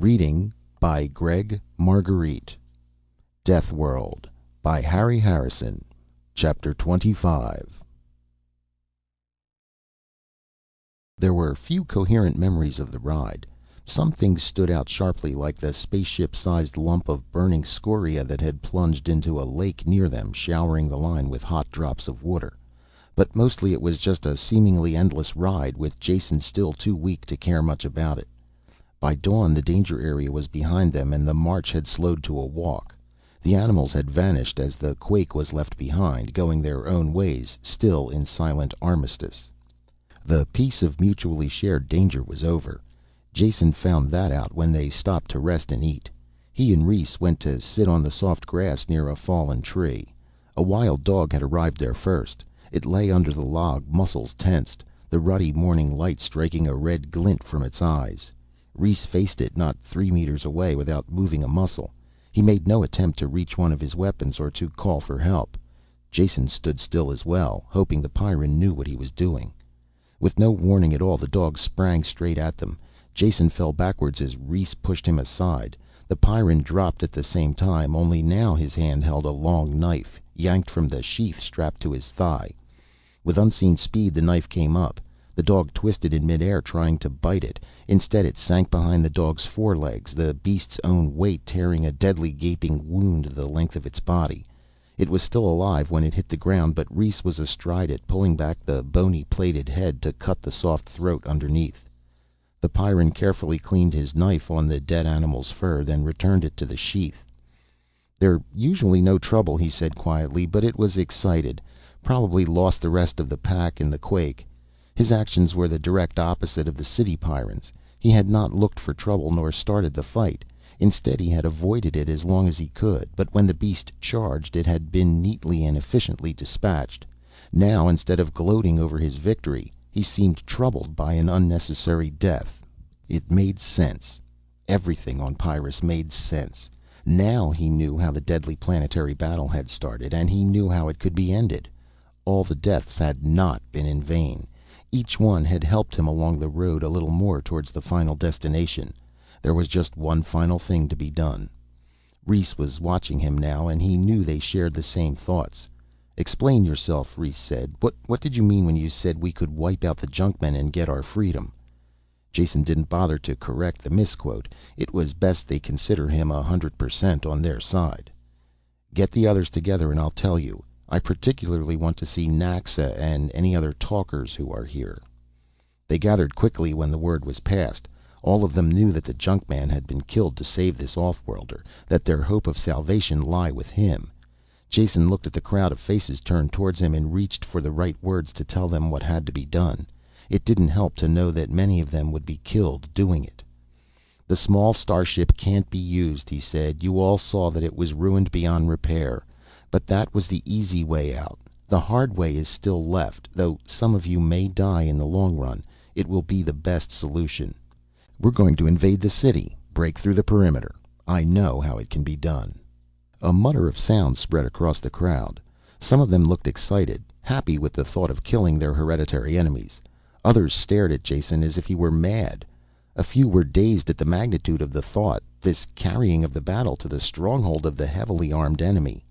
Reading by Gregg Margarite. Deathworld by Harry Harrison. Chapter 25. There were few coherent memories of the ride. Some things stood out sharply, like the spaceship-sized lump of burning scoria that had plunged into a lake near them, showering the line with hot drops of water. But mostly it was just a seemingly endless ride, with Jason still too weak to care much about it. By dawn the danger area was behind them, and the march had slowed to a walk. The animals had vanished as the quake was left behind, going their own ways, still in silent armistice. The peace of mutually shared danger was over. Jason found that out when they stopped to rest and eat. He and Rhys went to sit on the soft grass near a fallen tree. A wild dog had arrived there first. It lay under the log, muscles tensed, the ruddy morning light striking a red glint from its eyes. Rhys faced it not 3 meters away without moving a muscle. He made no attempt to reach one of his weapons or to call for help. Jason stood still as well, hoping the Pyrran knew what he was doing. With no warning at all, the dog sprang straight at them. Jason fell backwards as Rhys pushed him aside. The Pyrran dropped at the same time, only now his hand held a long knife, yanked from the sheath strapped to his thigh. With unseen speed the knife came up. The dog twisted in midair, trying to bite it. Instead it sank behind the dog's forelegs, the beast's own weight tearing a deadly gaping wound the length of its body. It was still alive when it hit the ground, but Rhys was astride it, pulling back the bony plated head to cut the soft throat underneath. The Pyrran carefully cleaned his knife on the dead animal's fur, then returned it to the sheath. "They're usually no trouble," he said quietly, but it was excited. Probably lost the rest of the pack in the quake. His actions were the direct opposite of the city Pyrrans. He had not looked for trouble nor started the fight. Instead he had avoided it as long as he could, but when the beast charged it had been neatly and efficiently dispatched. Now, instead of gloating over his victory, he seemed troubled by an unnecessary death. It made sense. Everything on Pyrrus made sense. Now he knew how the deadly planetary battle had started, and he knew how it could be ended. All the deaths had not been in vain. Each one had helped him along the road a little more towards the final destination. There was just one final thing to be done. Rhys was watching him now, and he knew they shared the same thoughts. "Explain yourself," Rhys said. What did you mean when you said we could wipe out the junkmen and get our freedom?" Jason didn't bother to correct the misquote. It was best they consider him 100% on their side. "Get the others together and I'll tell you. I particularly want to see Naxa and any other talkers who are here." They gathered quickly when the word was passed. All of them knew that the junkman had been killed to save this off-worlder, that their hope of salvation lay with him. Jason looked at the crowd of faces turned towards him and reached for the right words to tell them what had to be done. It didn't help to know that many of them would be killed doing it. "The small starship can't be used," he said. "You all saw that it was ruined beyond repair. But that was the easy way out. The hard way is still left. Though some of you may die in the long run, it will be the best solution. We're going to invade the city, break through the perimeter. I know how it can be done." A mutter of sound spread across the crowd. Some of them looked excited, happy with the thought of killing their hereditary enemies. Others stared at Jason as if he were mad. A few were dazed at the magnitude of the thought, this carrying of the battle to the stronghold of the heavily armed enemy.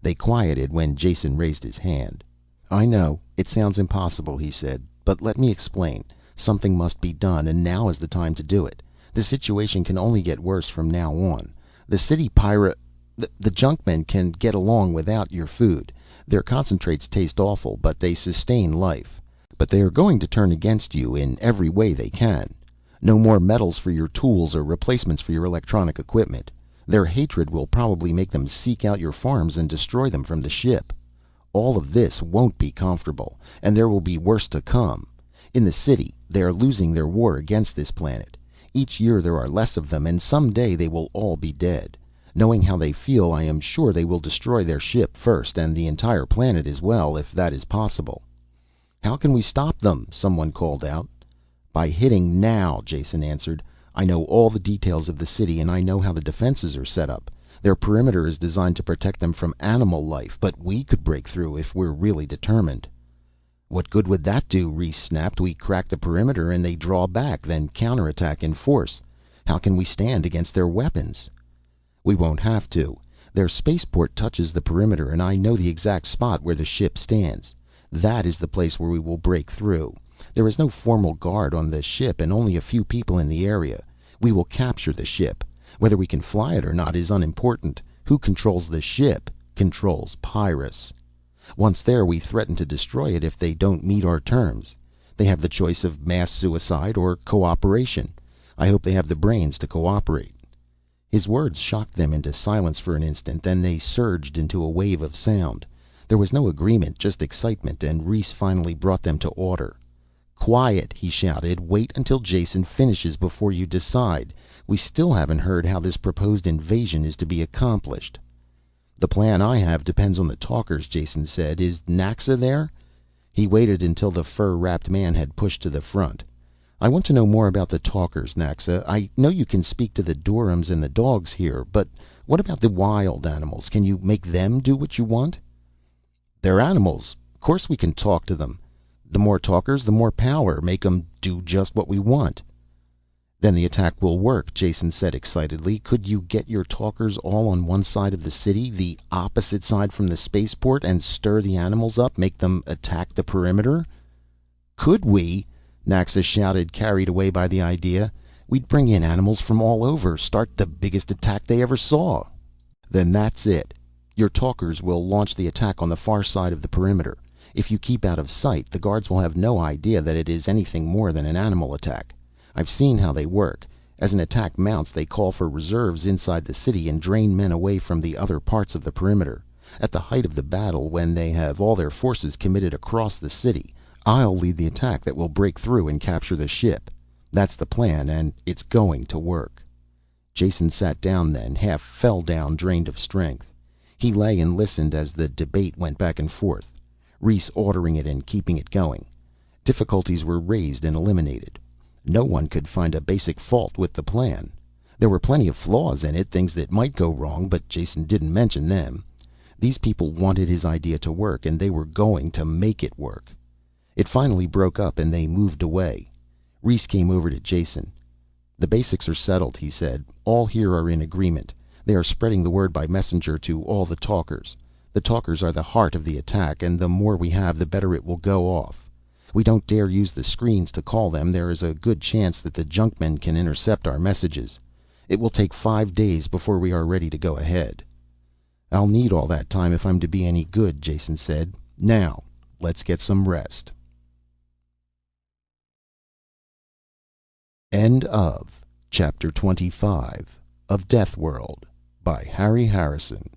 They quieted when Jason raised his hand. "I know, it sounds impossible," he said, "but let me explain. Something must be done, and now is the time to do it. The situation can only get worse from now on. The city the junkmen can get along without your food. Their concentrates taste awful, but they sustain life. But they are going to turn against you in every way they can. No more metals for your tools or replacements for your electronic equipment. Their hatred will probably make them seek out your farms and destroy them from the ship. All of this won't be comfortable, and there will be worse to come. In the city, they are losing their war against this planet. Each year there are less of them, and someday they will all be dead. Knowing how they feel, I am sure they will destroy their ship first, and the entire planet as well, if that is possible." "How can we stop them?" someone called out. "By hitting now," Jason answered. "I know all the details of the city, and I know how the defenses are set up. Their perimeter is designed to protect them from animal life, but we could break through if we're really determined." "What good would that do?" Rhys snapped. "We crack the perimeter and they draw back, then counterattack in force. How can we stand against their weapons?" "We won't have to. Their spaceport touches the perimeter, and I know the exact spot where the ship stands. That is the place where we will break through. There is no formal guard on the ship and only a few people in the area. We will capture the ship. Whether we can fly it or not is unimportant. Who controls the ship controls Pyrrus. Once there, we threaten to destroy it if they don't meet our terms. They have the choice of mass suicide or cooperation. I hope they have the brains to cooperate." His words shocked them into silence for an instant, then they surged into a wave of sound. There was no agreement, just excitement, and Rhys finally brought them to order. "Quiet," he shouted. "Wait until Jason finishes before you decide. We still haven't heard how this proposed invasion is to be accomplished." "The plan I have depends on the talkers," Jason said. "Is Naxa there?" He waited until the fur-wrapped man had pushed to the front. "I want to know more about the talkers, Naxa. I know you can speak to the Durhams and the dogs here, but what about the wild animals? Can you make them do what you want?" "They're animals. Course we can talk to them. The more talkers, the more power. Make 'em do just what we want." "Then the attack will work," Jason said excitedly. "Could you get your talkers all on one side of the city, the opposite side from the spaceport, and stir the animals up, make them attack the perimeter?" "Could we?" Naxa shouted, carried away by the idea. "We'd bring in animals from all over, start the biggest attack they ever saw." "Then that's it. Your talkers will launch the attack on the far side of the perimeter. If you keep out of sight, the guards will have no idea that it is anything more than an animal attack. I've seen how they work. As an attack mounts, they call for reserves inside the city and drain men away from the other parts of the perimeter. At the height of the battle, when they have all their forces committed across the city, I'll lead the attack that will break through and capture the ship. That's the plan, and it's going to work." Jason sat down then, half fell down, drained of strength. He lay and listened as the debate went back and forth, Rhys ordering it and keeping it going. Difficulties were raised and eliminated. No one could find a basic fault with the plan. There were plenty of flaws in it, things that might go wrong, but Jason didn't mention them. These people wanted his idea to work, and they were going to make it work. It finally broke up and they moved away. Rhys came over to Jason. "The basics are settled," he said. "All here are in agreement. They are spreading the word by messenger to all the talkers. The talkers are the heart of the attack, and the more we have, the better it will go off. We don't dare use the screens to call them. There is a good chance that the junkmen can intercept our messages. It will take 5 days before we are ready to go ahead." "I'll need all that time if I'm to be any good," Jason said. "Now, let's get some rest." End of Chapter 25 of Deathworld by Harry Harrison.